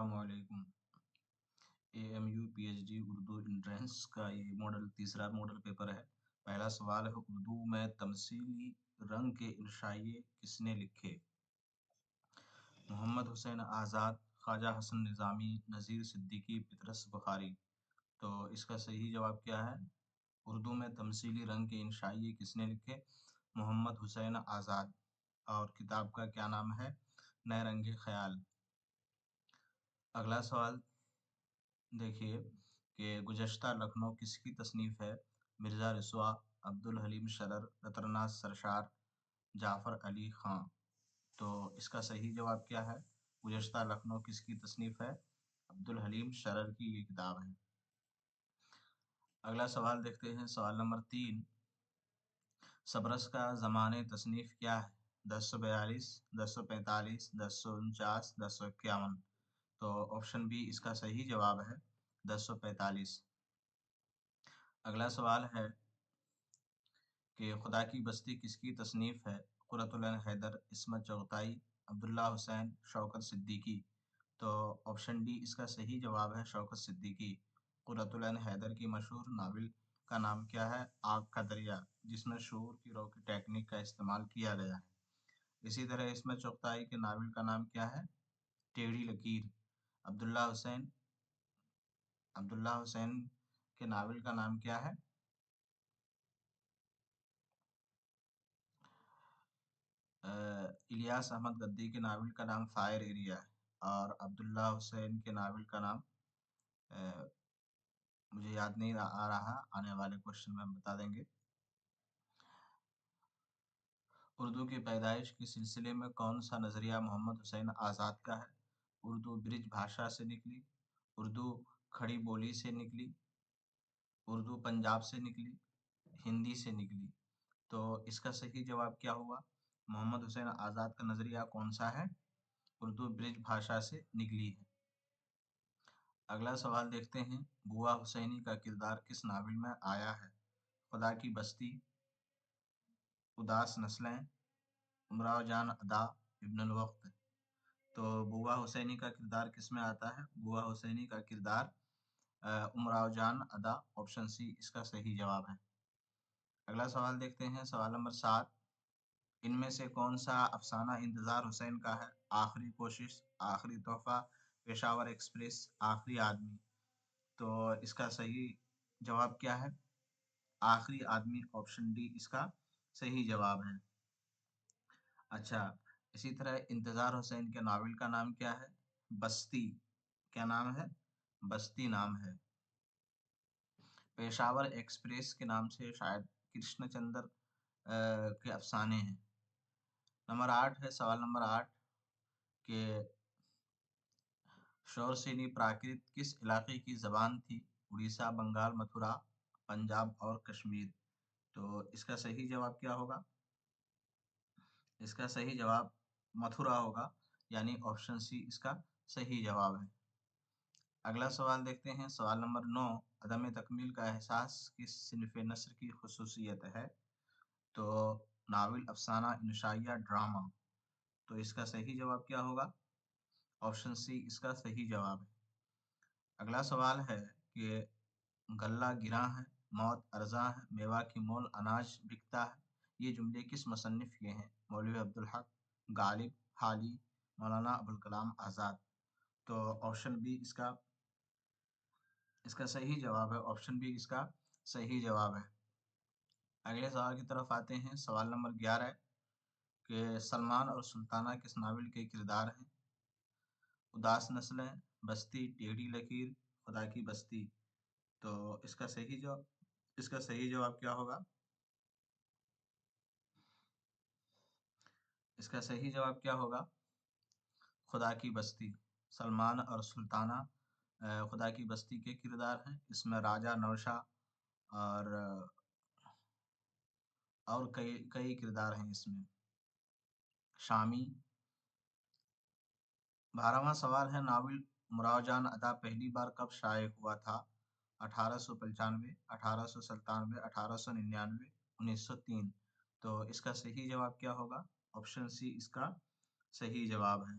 अस्सलामुअलैकुम। AMU PhD Urdu entrance का ये तीसरा मॉडल पेपर है। पहला सवाल है, उर्दू में तमसीली रंग के इंशाए किसने लिखे? मोहम्मद हुसैन आज़ाद, ख्वाजा हसन निज़ामी, नज़ीर सिद्दीकी, पतरस बुखारी। तो इसका सही जवाब क्या है? उर्दू में तमसीली रंग के इंशाए किसने लिखे? मोहम्मद हुसैन आज़ाद। और किताब का क्या नाम है? नए रंगे ख्याल। अगला सवाल देखिए कि गुज़श्ता लखनऊ किसकी तसनीफ़ है? मिर्ज़ा रिसवा, अब्दुल हलीम शरर, रतरनाथ सरशार, जाफ़र अली ख़ां। तो इसका सही जवाब क्या है? गुज़श्ता लखनऊ किसकी तसनीफ़ है? अब्दुल हलीम शरर की ये किताब है। अगला सवाल देखते हैं, सवाल नंबर 3। सबरस का ज़माने तसनीफ़ क्या है? 1042, 1045, 1049, 1051। तो ऑप्शन बी इसका सही जवाब है 1045। अगला सवाल है कि खुदा की बस्ती किसकी तसनीफ़ है? क़ुर्रतुल ऐन हैदर, इस्मत चगताई, अब्दुल्ला हुसैन, शौकत सिद्दीकी। तो ऑप्शन डी इसका सही जवाब है शौकत सिद्दीकी। क़ुर्रतुल ऐन हैदर की मशहूर नावल का नाम क्या है? आग का दरिया, जिसमें शूर की रॉकेट टेक्निक का इस्तेमाल किया गया है। इसी तरह इस्मत चगताई के नावल का नाम क्या है? टेढ़ी लकीर। अब्दुल्ला हुसैन अब्दुल्ला हुसैन के नावल का नाम क्या है? इलियास अहमद गद्दी के नावल का नाम फायर एरिया है। और अब्दुल्ला हुसैन के नावल का नाम अ, मुझे याद नहीं आ रहा, आने वाले क्वेश्चन में हम बता देंगे। उर्दू की पैदाइश के सिलसिले में कौन सा नज़रिया मोहम्मद हुसैन आज़ाद का है? उर्दू ब्रिज भाषा से निकली, उर्दू खड़ी बोली से निकली, उर्दू पंजाब से निकली, हिंदी से निकली। तो इसका सही जवाब क्या हुआ? मोहम्मद हुसैन आज़ाद का नज़रिया कौन सा है? उर्दू ब्रिज भाषा से निकली है। अगला सवाल देखते हैं, बुआ हुसैनी का किरदार किस नावल में आया है? खुदा की बस्ती, उदास नस्लें, उमराव जान अदा, इब्नुल वक्त। तो बुआ हुसैनी का किरदार किस में आता है? बुआ हुसैनी का किरदार उमराव जान अदा। ऑप्शन सी इसका सही जवाब है। अगला सवाल देखते हैं, सवाल नंबर 7। इनमें से कौन सा अफसाना इंतज़ार हुसैन का है? आखिरी कोशिश, आखिरी तोहफा, पेशावर एक्सप्रेस, आखिरी आदमी। तो इसका सही जवाब क्या है? आखिरी आदमी। ऑप्शन डी इसका सही जवाब है। अच्छा, इसी तरह इंतज़ार हुसैन के नावल का नाम क्या है? बस्ती। क्या नाम है? बस्ती नाम है। पेशावर एक्सप्रेस के नाम से शायद कृष्णचंद्र के अफसाने हैं। नंबर 8 है, सवाल नंबर 8 के शौरसेनी प्राकृत किस इलाके की ज़बान थी? उड़ीसा, बंगाल, मथुरा, पंजाब और कश्मीर। तो इसका सही जवाब क्या होगा? इसका सही जवाब मथुरा होगा, यानी ऑप्शन सी इसका सही जवाब है। अगला सवाल देखते हैं, सवाल नंबर 9। अदम तकमील का एहसास किस सिनफ़ नस्र की खुसूसियत है? तो नावल, अफसाना, इंशाइया, ड्रामा। तो इसका सही जवाब क्या होगा? ऑप्शन सी इसका सही जवाब है। अगला सवाल है कि गल्ला गिरां है, मौत अर्ज़ां है, मेवा की मोल अनाज बिकता है। ये जुमले किस मुसन्निफ़ के हैं? मौलवी अब्दुल हक, गालिब, हाली, मौलाना अबुल कलाम आज़ाद। तो ऑप्शन बी इसका सही जवाब है। ऑप्शन बी इसका सही जवाब है। अगले सवाल की तरफ आते हैं, सवाल नंबर 11 कि सलमान और सुल्ताना किस नावल के किरदार हैं? उदास नस्लें, बस्ती, टेढ़ी लकीर, खुदा की बस्ती। तो इसका सही जवाब क्या होगा? इसका सही जवाब क्या होगा? खुदा की बस्ती। सलमान और सुल्ताना खुदा की बस्ती के किरदार हैं। इसमें राजा नौशाह और कई कई किरदार हैं इसमें। शामी। 12वां सवाल है, नावल उमराव जान अदा पहली बार कब शाये हुआ था? 1895, 1897, 1899, 1903। तो इसका सही जवाब क्या होगा? ऑप्शन सी इसका सही जवाब है।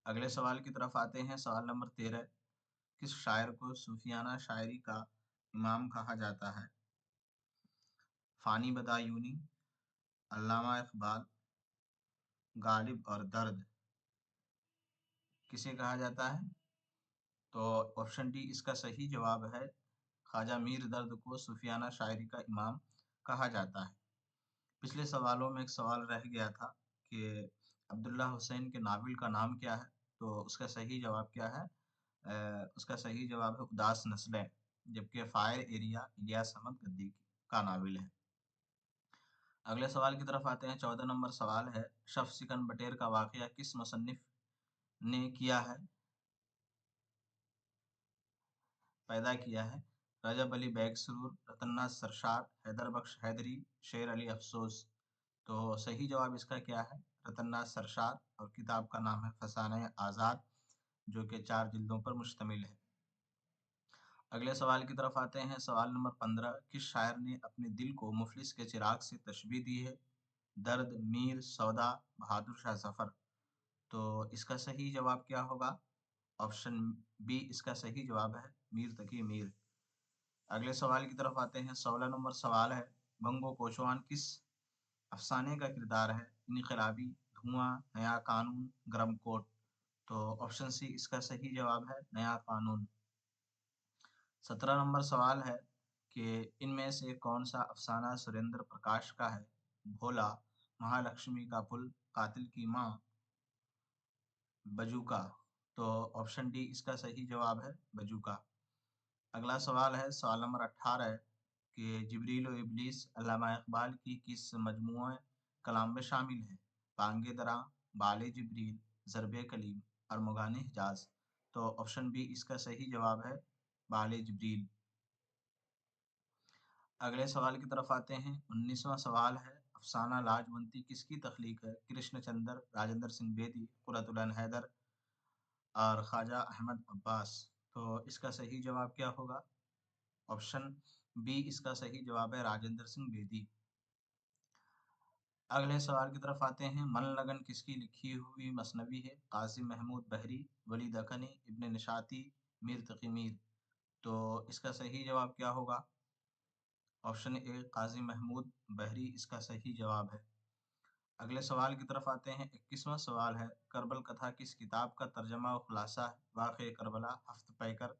اگلے سوال کی طرف آتے ہیں، سوال نمبر 13، کس شاعر کو صوفیانہ شاعری کا امام کہا جاتا ہے؟ فانی بدایونی، علامہ اقبال، غالب اور درد، کسے کہا جاتا ہے؟ تو آپشن ڈی اس کا صحیح جواب ہے، خواجہ میر درد کو صوفیانہ شاعری کا امام کہا جاتا ہے۔ پچھلے سوالوں میں ایک سوال رہ گیا تھا کہ عبداللہ حسین کے ناول کا نام کیا ہے، تو اس کا صحیح جواب کیا ہے؟ اس کا صحیح جواب ہے اداس نسلیں، جبکہ فائر ایریا الیاس احمد گدی کا ناول ہے۔ اگلے سوال کی طرف آتے ہیں، 14 نمبر سوال ہے، شف سکن بٹیر کا واقعہ کس مصنف نے پیدا کیا ہے؟ رجب علی بیگ سرور، رتن ناتھ سرشار، حیدر بخش حیدری، شیر علی افسوس۔ تو صحیح جواب اس کا کیا ہے؟ رتن ناتھ سرشار، اور کتاب کا نام ہے فسانہ آزاد، جو کہ 4 جلدوں پر مشتمل ہے۔ اگلے سوال کی طرف آتے ہیں، سوال نمبر 15، کس شاعر نے اپنے دل کو مفلس کے چراغ سے تشبیہ دی ہے؟ درد، میر، سودا، بہادر شاہ ظفر۔ تو اس کا صحیح جواب کیا ہوگا؟ آپشن بی اس کا صحیح جواب ہے، میر تقی میر۔ اگلے سوال کی طرف آتے ہیں، 16 نمبر سوال ہے، بنگو کوچوان کس افسانے کا کردار ہے؟ انقلابی، دھواں، نیا قانون، گرم کوٹ۔ تو آپشن سی اس کا صحیح جواب ہے، نیا قانون۔ 17 نمبر سوال ہے کہ ان میں سے کون سا افسانہ سریندر پرکاش کا ہے؟ بھولا، مہالکشمی کا پل، قاتل کی ماں، بجوکا۔ تو آپشن ڈی اس کا صحیح جواب ہے، بجوکا۔ اگلا سوال ہے، سوال نمبر 18 ہے کہ جبریل و ابلیس علامہ اقبال کی کس مجموعہ کلام میں شامل ہے؟ بانگ درا، بال جبریل، ضرب کلیم، ارمغان حجاز۔ تو آپشن بی اس کا صحیح جواب ہے، بال جبریل۔ اگلے سوال کی طرف آتے ہیں، 19واں سوال ہے، افسانہ لاجونتی کس کی تخلیق ہے؟ کرشن چندر، راجندر سنگھ بیدی، قرۃ العین حیدر اور خواجہ احمد عباس۔ تو اس کا صحیح جواب کیا ہوگا؟ آپشن بی اس کا صحیح جواب ہے، راجندر سنگھ بیدی۔ اگلے سوال کی طرف آتے ہیں، من لگن کس کی لکھی ہوئی مثنوی ہے؟ قاضی محمود بحری، ولی دکنی، ابن نشاطی، میر تقی میر۔ تو اس کا صحیح جواب کیا ہوگا؟ آپشن اے قاضی محمود بحری اس کا صحیح جواب ہے۔ اگلے سوال کی طرف آتے ہیں، 21واں سوال ہے، کربل کتھا کس کتاب کا ترجمہ و خلاصہ ہے؟ واقعہ کربلا، ہفت پیکر،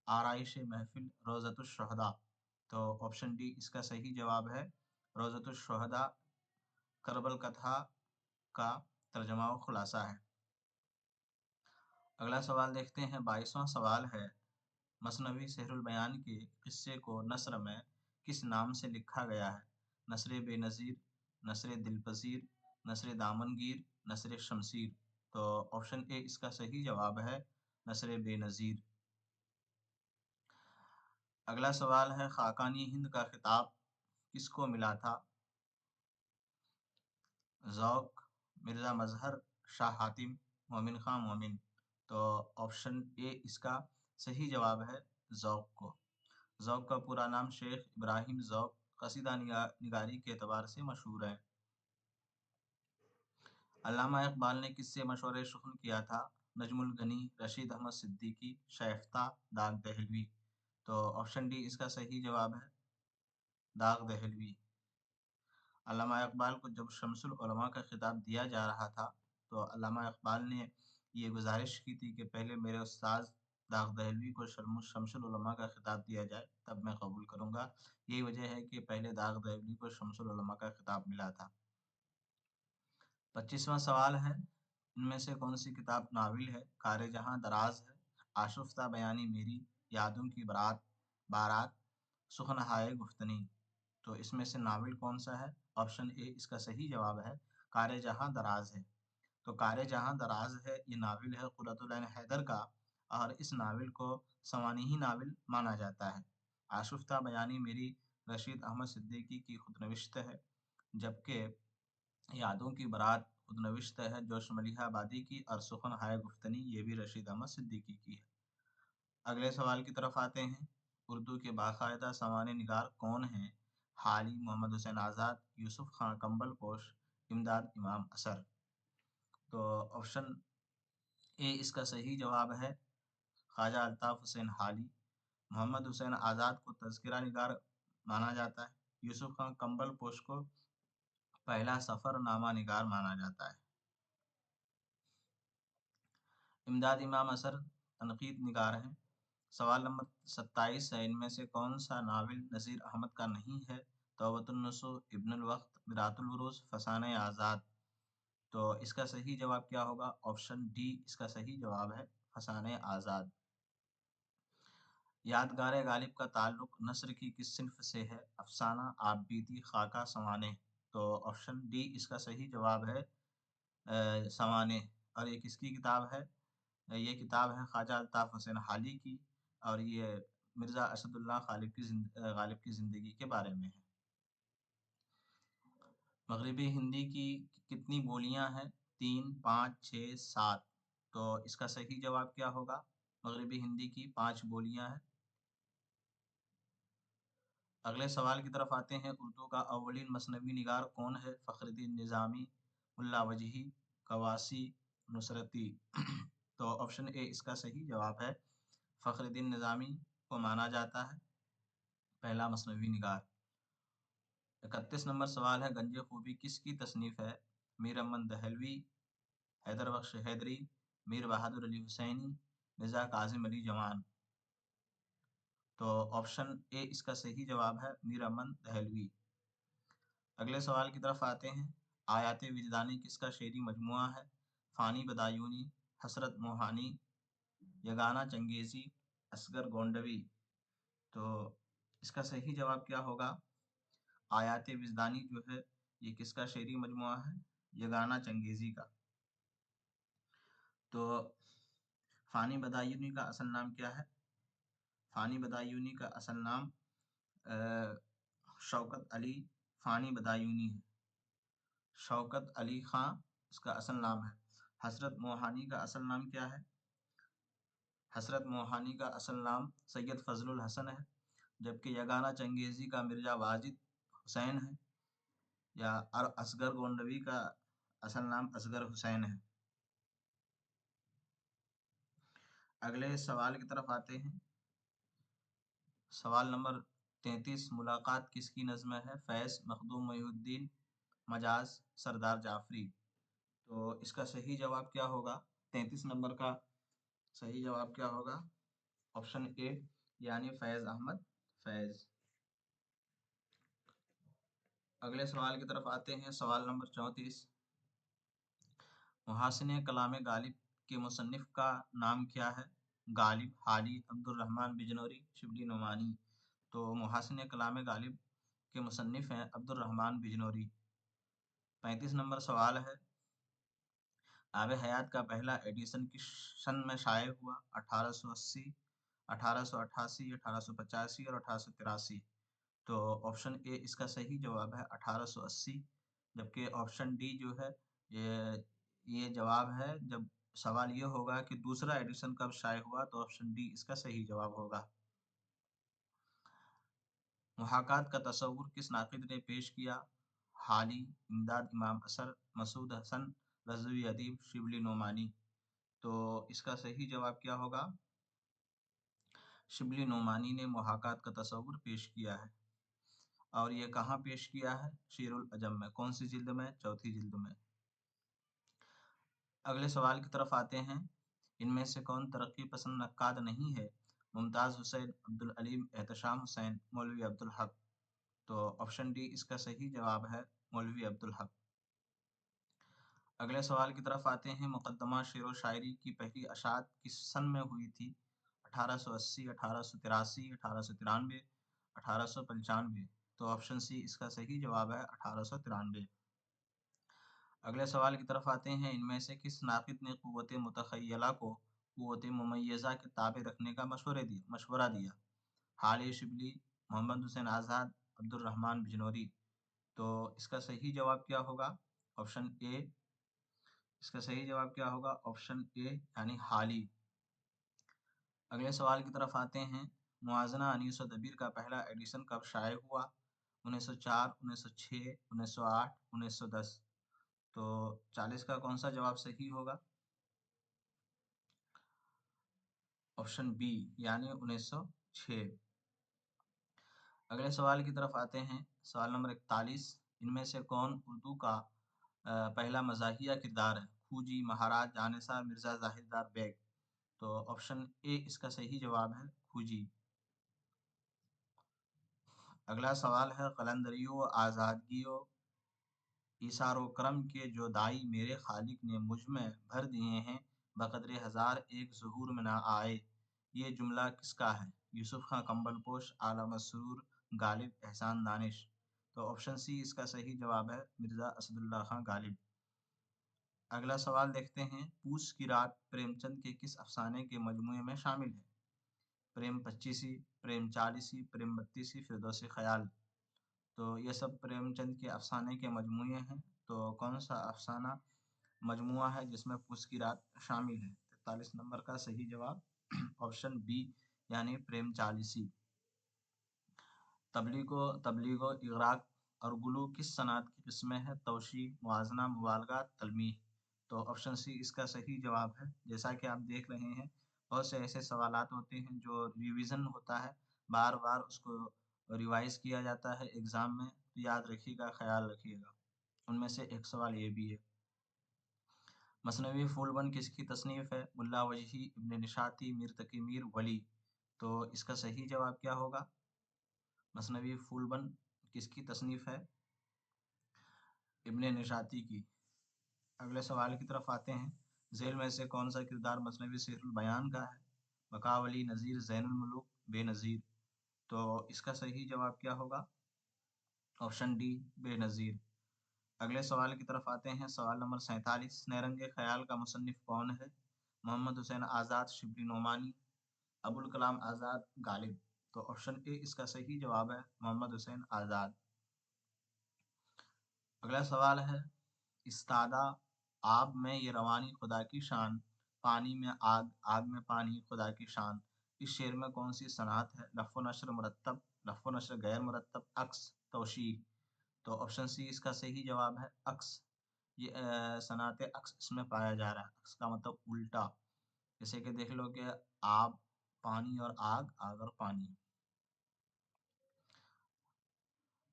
آرائش محفل، روضۃ الشہداء۔ تو آپشن ڈی اس کا صحیح جواب ہے، روضۃ الشہداء کربل کتھا کا ترجمہ و خلاصہ ہے۔ اگلا سوال دیکھتے ہیں، 22واں سوال ہے، مثنوی سحر البیان کے قصے کو نثر میں کس نام سے لکھا گیا ہے؟ نثر بے نظیر، نثر دل پذیر، نثر دامن گیر، نثر شمشیر۔ تو آپشن اے اس کا صحیح جواب ہے، نثر بے نظیر۔ اگلا سوال ہے، خاقانی ہند کا خطاب کس کو ملا تھا؟ ذوق، مرزا مظہر، شاہ حاتم، مومن خان مومن۔ تو آپشن اے اس کا صحیح جواب ہے، ذوق کو۔ ذوق کا پورا نام شیخ ابراہیم ذوق قصیدہ نگاری کے اعتبار سے مشہور ہے۔ علامہ اقبال نے کس سے مشورہ شخن کیا تھا؟ نجم الغنی، رشید احمد صدیقی، شائفتہ، داغ دہلوی۔ تو آپشن ڈی اس کا صحیح جواب ہے، داغ دہلوی۔ علامہ اقبال کو جب شمس العلماء کا خطاب دیا جا رہا تھا تو علامہ اقبال نے یہ گزارش کی تھی کہ پہلے میرے استاذ داغ دہلوی کو شمس العلماء کا خطاب دیا جائے، تب میں قبول کروں گا۔ یہی وجہ ہے کہ پہلے داغ دہلوی کو شمس العلماء کا خطاب ملا تھا۔ 25واں سوال ہے، ان میں سے کون سی کتاب ناول ہے؟ کار جہاں دراز ہے، آشفتہ بیانی میری، یادوں کی بارات، سخن ہائے گفتنی۔ تو اس میں سے ناول کون سا ہے؟ آپشن اے اس کا صحیح جواب ہے، کار جہاں دراز ہے۔ تو کار جہاں دراز ہے یہ ناول ہے قرۃ العین حیدر کا، اور اس ناول کو سوانحی ناول مانا جاتا ہے۔ آشفتہ بیانی میری رشید احمد صدیقی کی خود نوشت ہے، جبکہ یادوں کی بارات خود نوشت ہے جوش ملیحہ آبادی کی، اور سخن ہائے گفتنی یہ بھی رشید احمد صدیقی کی ہے۔ اگلے سوال کی طرف آتے ہیں، اردو کے باقاعدہ سوانح نگار کون ہیں؟ حالی، محمد حسین آزاد، یوسف خان کمبل پوش، امداد امام اثر۔ تو آپشن ए इसका सही जवाब है ख्वाजा अल्ताफ हुसैन हाली। मोहम्मद हुसैन आज़ाद को तज़किरा निगार माना जाता है। यूसुफ खान कंबल पोश को पहला सफ़रनामा निगार माना जाता है। इमदाद इमाम असर तनकीद निगार हैं। सवाल नंबर 27 है, इनमें से कौन सा नावल नज़ीर अहमद का नहीं है? तौबतुन्नसूह, इब्नुल वक्त, मिरातुल उरूज, फसाने आज़ाद। तो इसका सही जवाब क्या होगा? ऑप्शन डी इसका सही जवाब है, फसाने आज़ाद। यादगार गालिब का ताल्लुक नस्र की किस सिन्फ से है? अफसाना, आप बीती, खाका, सवाने। तो ऑप्शन डी इसका सही जवाब है, सवाने। और ये किसकी किताब है? ये किताब है ख्वाजा अल्ताफ हुसैन हाली की, और ये मिर्ज़ा असदुल्लाह गालिब की ज़िंदगी के बारे में है। मगरिबी हिंदी की कितनी बोलियां हैं? 3, 5, 6, 7। तो इसका सही जवाब क्या होगा? मगरिबी हिंदी की 5 बोलियां हैं। अगले सवाल की तरफ आते हैं। उर्दू का अव्वलीन मसनवी निगार कौन है? फ़खरुद्दीन निज़ामी, मुल्ला वजही, कवासी, नुसरती। तो ऑप्शन ए इसका सही जवाब है, फ़खरुद्दीन निज़ामी को माना जाता है पहला मसनवी निगार। 31 नंबर सवाल है, गंज खूबी किसकी तसनीफ़ है? मीर अमन दहलवी, हैदर बख्श हैदरी, मीर बहादुर अली हुसैनी, मिर्ज़ा कासिम अली जवान। तो ऑप्शन ए इसका सही जवाब है, मीर अमन दहलवी। अगले सवाल की तरफ आते हैं। आयात विजदानी किसका शेरी मजमुआ है? फ़ानी बदायूनी, हसरत मोहानी, यगाना चंगेज़ी, असगर गोंडवी। तो इसका सही जवाब क्या होगा? आयात विजदानी जो है ये किसका शेरी मजमुआ है? यगाना चंगेज़ी का। तो फ़ानी बदायूनी का असल नाम क्या है? फ़ानी बदायूनी का असल नाम शौकत अली फ़ानी बदायूनी है। शौकत अली ख़ां इसका असल नाम है। हसरत मोहानी का असल नाम क्या है? हसरत मोहानी का असल नाम सैयद फजलुल हसन है, जबकि यगाना चंगेज़ी का मिर्ज़ा वाजिद हुसैन है, या और असगर गोंडवी का असल नाम असगर हुसैन है। अगले सवाल की तरफ आते हैं। सवाल नंबर 33, मुलाकात किसकी नज़्म है? फैज़, मखदूम मोइनुद्दीन, मजाज, सरदार जाफरी। तो इसका सही जवाब क्या होगा? 33 नंबर का सही जवाब क्या होगा? ऑप्शन ए यानी फैज़ अहमद फैज़। अगले सवाल की तरफ आते हैं। सवाल नंबर 34, मुहासिन कलाम गालिब के मुसन्निफ़ का नाम क्या है? गालिब, हाली, अब्दुर्रहमान बिजनौरी, शिबली नोमानी। तो मुहासिन कलाम गालिब के मुसन्निफ़ हैं अब्दुर्रहमान बिजनौरी। 35 नंबर सवाल है, आब हयात का पहला एडिशन किस सन में शाये हुआ? 1880, 1888, 1885 और 1883। तो ऑप्शन ए इसका सही जवाब है 1880, जबकि ऑप्शन डी जो है ये जवाब है। जब सवाल ये होगा कि दूसरा एडिशन कब शाये हुआ, तो ऑप्शन डी इसका सही जवाब होगा। मुहाकात का तसव्वुर किस नाक़िद ने पेश किया? हाली, इमदाद इमाम असर, मसूद हसन, रज़वी अदीब, शिबली नोमानी। तो इसका सही जवाब क्या होगा? शिबली नोमानी ने मुहाकात का तसव्वुर पेश किया है। और ये कहाँ पेश किया है? शेरुल अजम में। कौन सी जिल्द में? चौथी जिल्द में। अगले सवाल की तरफ आते हैं। इनमें से कौन तरक्की पसंद नक्काद नहीं है? मुमताज़ हुसैन, अब्दुल अलीम, एहतशाम हुसैन, मौलवी अब्दुल हक। तो ऑप्शन डी इसका सही जवाब है, मौलवी अब्दुल हक। अगले सवाल की तरफ आते हैं। मुक़द्दमा शेर व शायरी की पहली अशात किस सन में हुई थी? 1880, 1883, 1893, 1895। तो ऑप्शन सी इसका सही जवाब है, 1893। अगले सवाल की तरफ आते हैं। इनमें से किस नाक़िद ने क़ुव्वत मुतख़य्यला को क़ुव्वत मुमय्यज़ा के ताबे रखने का मशवरा दिया? हाली शिबली, मोहम्मद हुसैन आज़ाद, अब्दुर्रहमान बिजनौरी। तो इसका सही जवाब क्या होगा? ऑप्शन ए इसका सही जवाब क्या होगा? ऑप्शन ए यानी हाली। अगले सवाल की तरफ आते हैं। मुआज़ना अनीस व दबीर का पहला एडिशन कब शाये हुआ? 1904, 1906, 1908, 1910। तो 40 का कौन सा जवाब सही होगा? آپشن بی یعنی 1906۔ اگلے سوال کی طرف آتے ہیں، سوال نمبر 41۔ ان میں سے کون اردو کا پہلا مزاحیہ کردار ہے؟ کھوجی، مہاراج، جانثار، مرزا زاہد دار بیگ۔ تو آپشن اے اس کا صحیح جواب ہے، کھوجی۔ اگلا سوال ہے، قلندریوں و آزادگیوں ایثار و کرم کے جو دائی میرے خالق نے مجھ میں بھر دیے ہیں، بقدر ہزار ایک ظہور میں نہ آئے، یہ جملہ کس کا ہے؟ یوسف خاں کمبل پوش، اعلیٰ مسرور، غالب، احسان دانش۔ تو آپشن سی اس کا صحیح جواب ہے، مرزا اسد اللہ خاں غالب۔ اگلا سوال دیکھتے ہیں، پوس کی رات پریم چند کے کس افسانے کے مجموعے میں شامل ہے؟ پریم پچیسی، پریم چالیسی، پریم بتیسی، فردوس خیال۔ تو یہ سب پریم چند کے افسانے کے مجموعے ہیں۔ تو کون سا افسانہ مجموعہ ہے جس میں پوس کی رات شامل ہے؟ 43 نمبر کا صحیح جواب آپشن بی یعنی پریم چالیسی۔ تبلیغ و اغراق اور گلو کس صنعت کی قسمیں ہیں؟ توشیح، موازنہ، مبالغہ، تلمیح۔ تو آپشن سی اس کا صحیح جواب ہے۔ جیسا کہ آپ دیکھ رہے ہیں، بہت سے ایسے سوالات ہوتے ہیں جو ریویژن ہوتا ہے، بار بار اس کو ریوائز کیا جاتا ہے ایگزام میں، تو یاد رکھیے گا، خیال رکھیے گا۔ ان میں سے ایک سوال یہ بھی ہے۔ مثنوی پھول بند کس کی تصنیف ہے؟ ملا وجہی، ابن نشاطی، میر تقی میر، ولی۔ تو اس کا صحیح جواب کیا ہوگا؟ مثنوی پھول بند کس کی تصنیف ہے؟ ابن نشاطی کی۔ اگلے سوال کی طرف آتے ہیں، ذیل میں سے کون سا کردار مثنوی سیر البیان کا ہے؟ بقاولی، نذیر، زین الملوک، بے نظیر۔ تو اس کا صحیح جواب کیا ہوگا؟ آپشن ڈی بے نظیر۔ اگلے سوال کی طرف آتے ہیں، سوال نمبر 47۔ نیرنگ خیال کا مصنف کون ہے؟ محمد حسین آزاد، شبلی نعمانی، ابوالکلام آزاد، غالب۔ تو آپشن اے اس کا صحیح جواب ہے، محمد حسین آزاد۔ اگلا سوال ہے، استادہ آب میں یہ روانی خدا کی شان، پانی میں آگ، آگ میں پانی خدا کی شان، اس شعر میں کون سی صنعت ہے؟ لف و نشر مرتب، لف و نشر غیر مرتب، عکس، توشیح۔ تو آپشن سی اس کا صحیح جواب ہے، عکس۔ یہ صنعت عکس اس میں پایا جا رہا ہے، عکس کا مطلب الٹا۔ جیسے کہ دیکھ لو کہ آب، پانی اور آگ، آگ اور پانی۔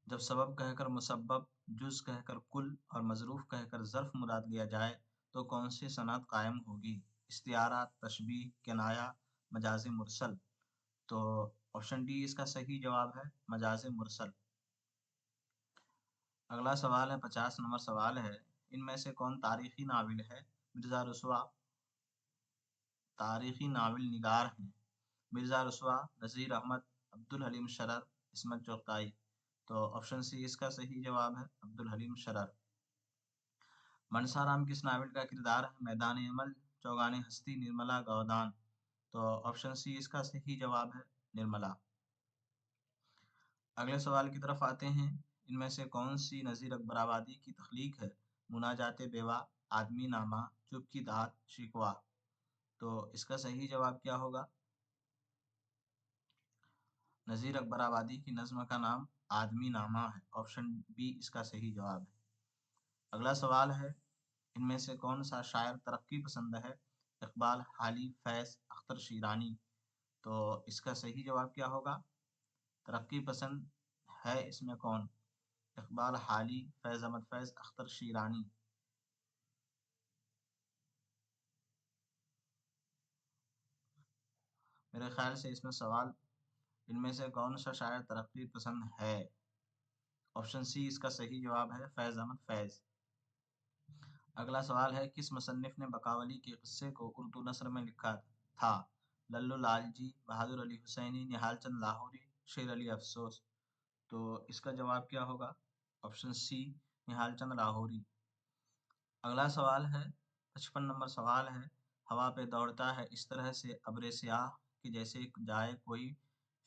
جب سبب کہہ کر مسبب، جز کہہ کر کل اور مظروف کہہ کر ظرف مراد لیا جائے تو کون سی صنعت قائم ہوگی؟ استعارہ، تشبیہ، کنایہ، مجاز مرسل۔ تو آپشن ڈی اس کا صحیح جواب ہے، مجاز مرسل۔ اگلا سوال ہے، 50 نمبر سوال ہے، ان میں سے کون تاریخی ناول ہے؟ مرزا رسوا تاریخی ناول نگار ہیں، مرزا رسوا، نذیر احمد، عبدالحلیم شرر، عصمت چغتائی۔ تو آپشن سی اس کا صحیح جواب ہے، عبدالحلیم شرر۔ منسا رام کس ناول کا کردار ہے؟ میدان عمل، چوگان ہستی، نرملا گودان۔ تو آپشن سی اس کا صحیح جواب ہے، نرملا۔ اگلے سوال کی طرف آتے ہیں، ان میں سے کون سی نذیر اکبر آبادی کی تخلیق ہے؟ مناجات بیوہ، آدمی نامہ، چپ کی دھات، شکوہ۔ تو اس کا صحیح جواب کیا ہوگا؟ نذیر اکبر آبادی کی نظم کا نام آدمی نامہ ہے، آپشن بی اس کا صحیح جواب ہے۔ اگلا سوال ہے، ان میں سے کون سا شاعر ترقی پسند ہے؟ اقبال، حالی، فیض، اختر شیرانی۔ تو اس کا صحیح جواب کیا ہوگا؟ ترقی پسند ہے اس میں کون؟ اقبال، حالی، فیض احمد فیض، اختر شیرانی۔ میرے خیال سے اس میں سوال، ان میں سے کون سا شاعر ترقی پسند ہے؟ آپشن سی اس کا صحیح جواب ہے، فیض احمد فیض۔ اگلا سوال ہے، کس مصنف نے بقاولی کے قصے کو اردو نثر میں لکھا تھا؟ للو لالجی، بہادر علی حسینی، نہال چند لاہوری، شیر علی افسوس۔ تو اس کا جواب کیا ہوگا؟ آپشن سی نہال چند لاہوری۔ اگلا سوال ہے، 55 نمبر سوال ہے، ہوا پہ دوڑتا ہے اس طرح سے ابر سیاہ کہ جیسے جائے کوئی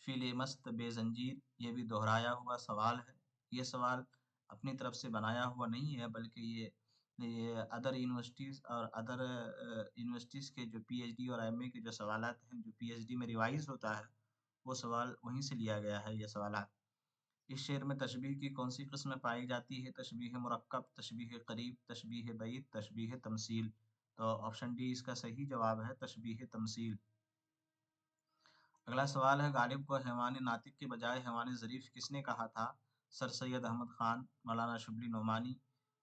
فیل مست بے زنجیر، یہ بھی دہرایا ہوا سوال ہے۔ یہ سوال اپنی طرف سے بنایا ہوا نہیں ہے، بلکہ یہ ادر یونیورسٹیز اور ادر یونیورسٹیز کے جو پی ایچ ڈی اور ایم اے کے جو سوالات ہیں، جو پی ایچ ڈی میں ریوائز ہوتا ہے، وہ سوال وہیں سے لیا گیا ہے یہ سوالات۔ اس شعر میں تشبیہ کی کون سی قسم پائی جاتی ہے؟ تشبیہ مرکب، تشبیہ قریب، تشبیہ بعید، تشبیہ تمثیل۔ تو آپشن ڈی اس کا صحیح جواب ہے، تشبیہ تمثیل۔ अगला सवाल है, गालिब को हैवान नातिक के बजाय हैवान ज़रीफ़ किसने कहा था? सर सैयद अहमद ख़ान, मौलाना शिबली नोमानी,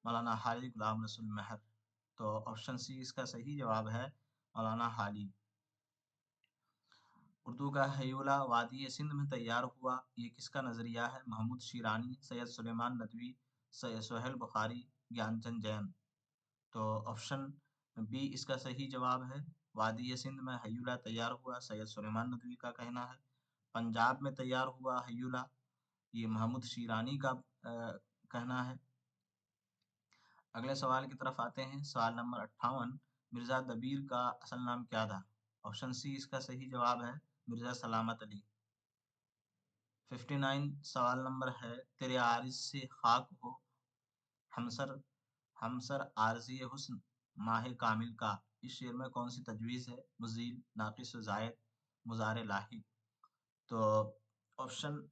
मौलाना हाजी गुलाम रसूल महर। तो ऑप्शन सी इसका सही जवाब है, मौलाना हाली। उर्दू का हयूला वादी सिंध में तैयार हुआ, ये किसका नज़रिया है? महमूद शिरानी, सैयद सुलेमान नदवी, सैयद सोहेल बुखारी, ज्ञानचंद जैन। तो ऑप्शन बी इसका सही जवाब है। वादी सिंध में हयूला तैयार हुआ, सैयद सुलेमान नदवी का कहना है। पंजाब में तैयार हुआ हयूला, ये महमूद शिरानी का कहना है। अगले सवाल की तरफ आते हैं। सवाल नंबर 58, मिर्ज़ा दबीर का असल नाम क्या था? ऑप्शन सी इसका सही जवाब है, मिर्ज़ा सलामत अली। 59 सवाल नंबर है, तेरे आरिज़ से खाक हो हमसर हमसर आरज़ी हुस्न माह कामिल का, इस शेर में कौन सी तजवीज़ है? मुज़ील, नाक़िस ज़ायद, मुज़ारे लाहिक। तो ऑप्शन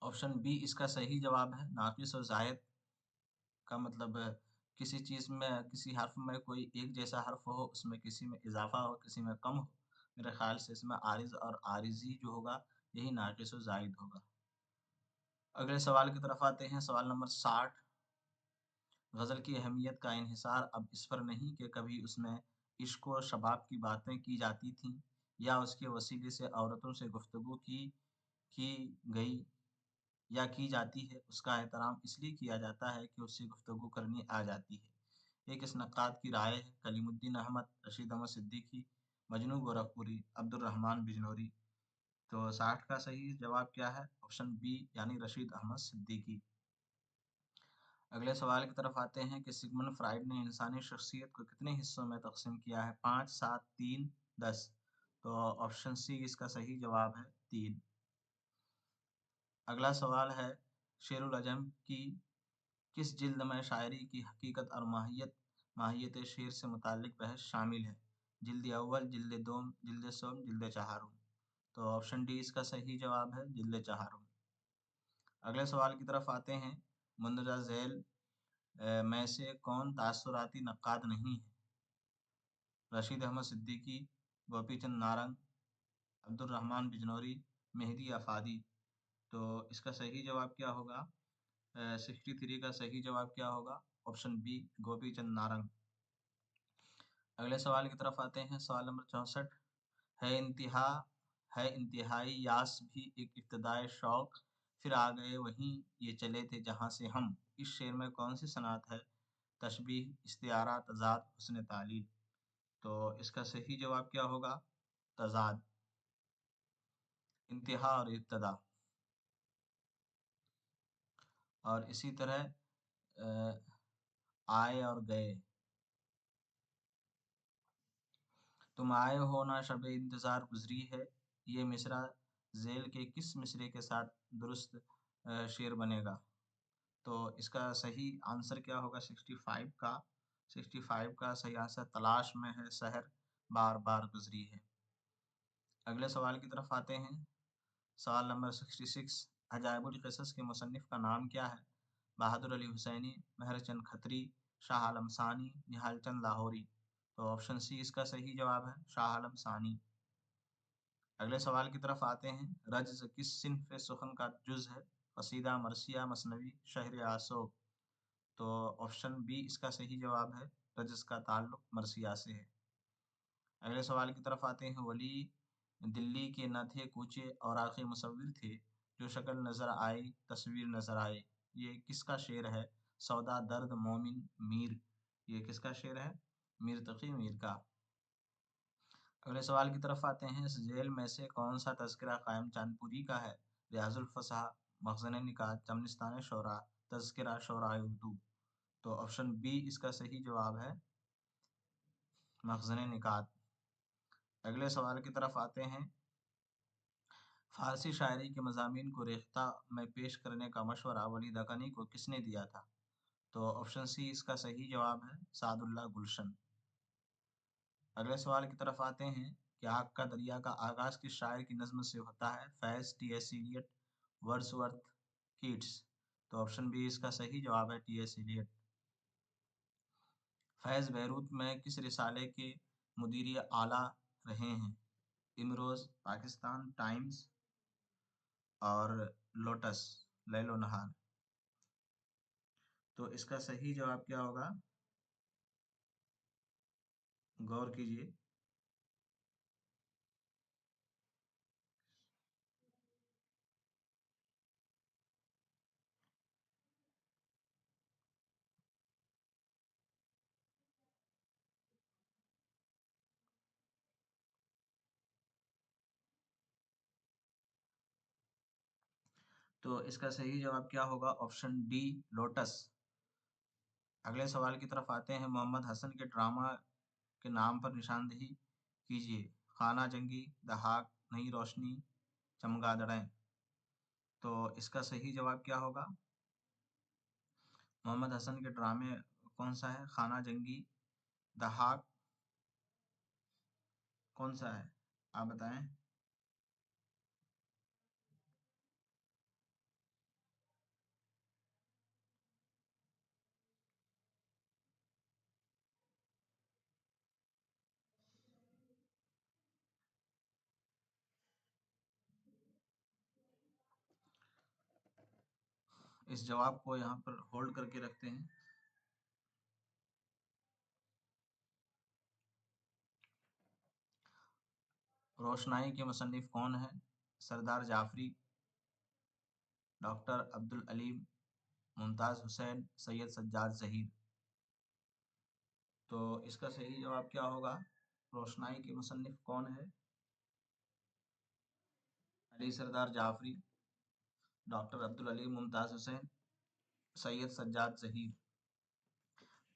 ऑप्शन बी इसका सही जवाब है। नाक़िस और ज़ायद का मतलब किसी चीज़ में, किसी हर्फ में कोई एक जैसा हर्फ हो, उसमें किसी में इज़ाफ़ा हो, किसी में कम हो। मेरे ख़्याल से इसमें आरिज़ और आरिज़ी जो होगा, यही नाक़िस और ज़ायद होगा। अगले सवाल की तरफ आते हैं। सवाल नंबर 60, ग़ज़ल की अहमियत का इन्हिसार अब इस पर नहीं कि कभी उसमें इश्क व शबाब की बातें की जाती थीं, या उसके वसीले से औरतों से गुफ्तगू की गई या की जाती है। उसका एहतराम इसलिए किया जाता है कि उससे गुफ्तगू करनी आ जाती है। एक इस नक्काद की राय है। कलीमुद्दीन अहमद, रशीद अहमद सिद्दीकी, मजनू गोरखपुरी, अब्दुर्रहमान बिजनौरी। तो 60 का सही जवाब क्या है? ऑप्शन बी यानी रशीद अहमद सिद्दीकी। अगले सवाल की तरफ आते हैं कि सिगमंड फ्राइड ने इंसानी शख्सियत को कितने हिस्सों में तकसीम किया है? 5, 7, 3, 10। तो ऑप्शन सी इसका सही जवाब है, 3। अगला सवाल है, शेरुल अजम की किस जिल्द में शायरी की हकीकत और माहियत शेर से मुताल्लिक बहस शामिल है? जिल्द अव्वल, जिल्द दोम, जिल्द सोम, जिल्द चहारुम। तो ऑप्शन डी इसका सही जवाब है, जिल्द चहारुम। अगले सवाल की तरफ आते हैं। मुंदरजा झैल में से कौन तासुराती नक्काद नहीं है? रशीद अहमद सिद्दीकी, गोपीचंद नारंग, अब्दुर्रहमान बिजनौरी, मेहदी अफादी। तो इसका सही जवाब क्या होगा? 63 का सही जवाब क्या होगा? Option B, Gopichand Narang. अगले सवाल की तरफ आते हैं। सवाल नंबर 64, है इंतहा है इंतहाई यास भी एक इब्तदाई शौक, फिर आ गए वहीं ये चले थे जहाँ से हम, इस शेर में कौन सी सनात है? तशबीह, इस्तिआरा, तज़ाद, हुस्न तालील। तो इसका सही जवाब क्या होगा? तज़ाद, इंतहा और इब्तदा। और इसी तरह अ, आए और गए। तुम आए हो ना शब इंतज़ार गुजरी है, ये मिसरा ज़ेल के किस मिसरे के साथ दुरुस्त शेर बनेगा? तो इसका सही आंसर क्या होगा? 65 का सही आंसर तलाश में है शहर बार बार गुजरी है। अगले सवाल की तरफ आते हैं। सवाल नंबर 66, अजाइबुल क़िसस के मुसन्निफ़ का नाम क्या है? बहादुर अली हुसैनी, मेहरचंद खत्री, शाह आलम सानी, निहाल चंद लाहौरी। तो ऑप्शन सी इसका सही जवाब है, शाह आलम सानी। अगले सवाल की तरफ आते हैं। रज्ज़ किस सिन्फ़ सुख़न का जुज़ है? क़सीदा, मरसिया, मसनवी, शहर आसोब। तो ऑप्शन बी इसका सही जवाब है, रज्ज़ का ताल्लुक मरसिया से है। अगले सवाल की तरफ आते हैं। वली दिल्ली के न थे कूचे और आख़िर मुसव्विर थे, जो शक्ल नज़र आई तस्वीर नज़र आई, ये किसका शेर है? सौदा, दर्द, मोमिन, मीर। ये किसका शेर है? मीर तक़ी मीर का। अगले सवाल की तरफ आते हैं। इस झेल में से कौन सा तज़किरा क़ायम चांदपुरी का है? रियाज़ुल फ़साह, मख़ज़न निकात, चमनिस्तान शोरा, तज़किरा शोराए उर्दू। तो ऑप्शन बी इसका सही जवाब है, मख़ज़न निकात। अगले सवाल की तरफ आते हैं। फ़ारसी शायरी के मज़ामीन को रेख्ता में पेश करने का मशवरा वली दक्कनी को किसने दिया था? तो ऑप्शन सी इसका सही जवाब है, सादुल्लाह गुलशन। अगले सवाल की तरफ आते हैं कि आग का दरिया का आगाज़ किस शायर की नज़्म से होता है? Faiz, T S. Eliot, Wordsworth, Keats. तो ऑप्शन बी इसका सही जवाब है, टी.एस. इलियट। फैज़ बैरूत में किस रिसाले के मुदीर आला रहे हैं? इमरोज पाकिस्तान, टाइम्स और लोटस लैलो नहार। तो इसका सही जवाब क्या होगा? गौर कीजिए। तो इसका सही जवाब क्या होगा? Option D, lotus. अगले सवाल की तरफ आते हैं। मोहम्मद हसन के ड्रामा के नाम पर निशानदेही कीजिए। खाना जंगी, दहाक, नई रोशनी, चमगादड़ें। तो इसका सही जवाब क्या होगा? मोहम्मद हसन के ड्रामे कौन सा है? खाना जंगी, दहाक, कौन सा है? आप बताएं। इस जवाब को यहाँ पर होल्ड करके रखते हैं। रोशनाई के मुसन्निफ कौन है? सरदार जाफरी, डॉक्टर अब्दुल अलीम, मुमताज़ हुसैन, सैयद सज्जाद ज़हीर। तो इसका सही जवाब क्या होगा? रोशनाई के मुसन्निफ कौन है? अली सरदार जाफरी, डॉक्टर अब्दुल अलीम, मुमताज़ हुसैन, सैयद सज्जाद ज़हीर।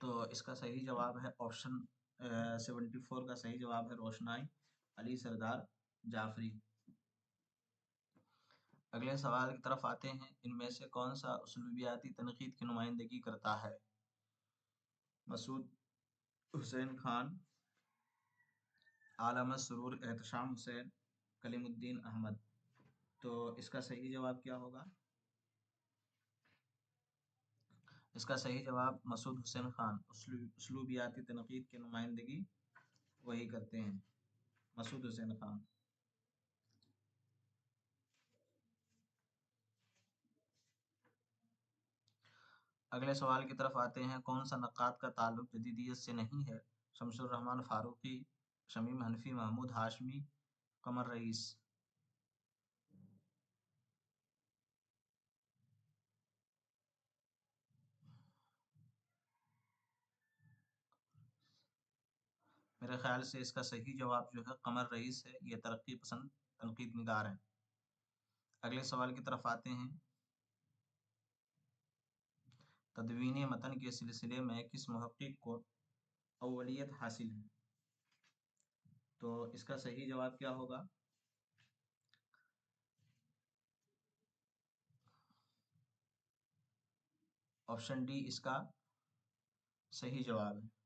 तो इसका सही जवाब है ऑप्शन 74 का सही जवाब है रोशनाई, अली सरदार जाफरी। अगले सवाल की तरफ आते हैं। इनमें से कौन सा उसलूबियाती तनकीद की नुमाइंदगी करता है? मसूद हुसैन खान, आलम सरूर, एहतशाम हुसैन, कलीमुद्दीन अहमद। तो इसका सही जवाब क्या होगा? इसका सही जवाब मसूद हुसैन खान। उसलूबियाती तनकीद की नुमाइंदगी वही करते हैं, मसूद हुसैन खान। अगले सवाल की तरफ आते हैं। कौन सा नक्काद का ताल्लुक जदीदियत से नहीं है? शमसुर रहमान फारूकी, शमीम हनफी, महमूद हाशमी, कमर रईस। मेरे ख्याल से इसका सही जवाब जो है कमर रईस है। ये तरक्की पसंद तनकीद निगार हैं। अगले सवाल की तरफ आते हैं। तदवीन मतन के सिलसिले में किस मुहक्किक को अव्वलियत हासिल है? तो इसका सही जवाब क्या होगा? ऑप्शन डी इसका सही जवाब है।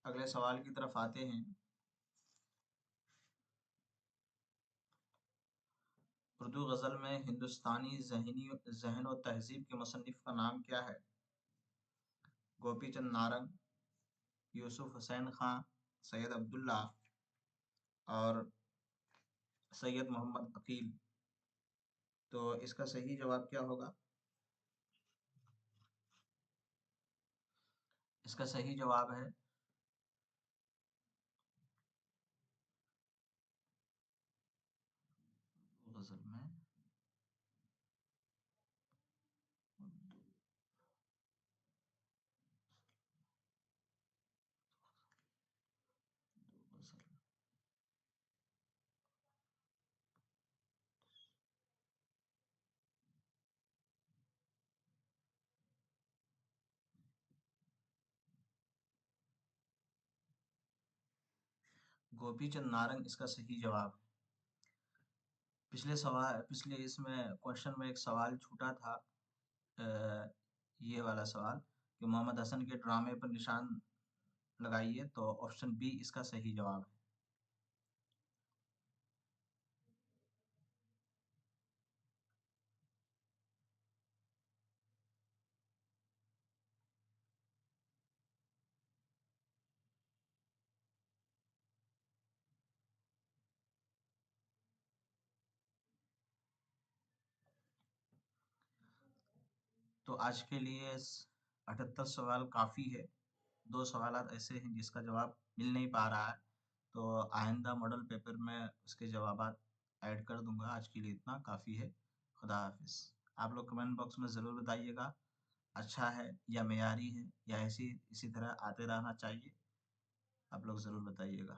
अगले सवाल की तरफ आते हैं। उर्दू गज़ल में हिंदुस्तानी ज़हन व तहज़ीब के मुसन्निफ़ का नाम क्या है? गोपी चंद नारंग, यूसुफ हुसैन खां, सैयद अब्दुल्ला और सैयद मोहम्मद अकील। तो इसका सही जवाब क्या होगा? इसका सही जवाब है गज़ल में उर्दू गज़ल। गोपी चंद नारंग इसका सही जवाब है। पिछले इसमें क्वेश्चन में एक सवाल छूटा था, अ, ये वाला सवाल कि मोहम्मद हसन के ड्रामे पर निशान लगाइए। तो ऑप्शन बी इसका सही जवाब है। تو آج کے لیے 78 سوال کافی ہے. 2 سوالات ایسے ہیں جس کا جواب مل نہیں پا رہا ہے، تو آئندہ ماڈل پیپر میں اس کے جوابات ایڈ کر دوں گا. آج کے لیے اتنا کافی ہے. خدا حافظ. آپ لوگ کمنٹ باکس میں ضرور بتائیے گا اچھا ہے یا معیاری ہے یا اسی طرح آتے رہنا چاہیے. آپ لوگ ضرور بتائیے گا.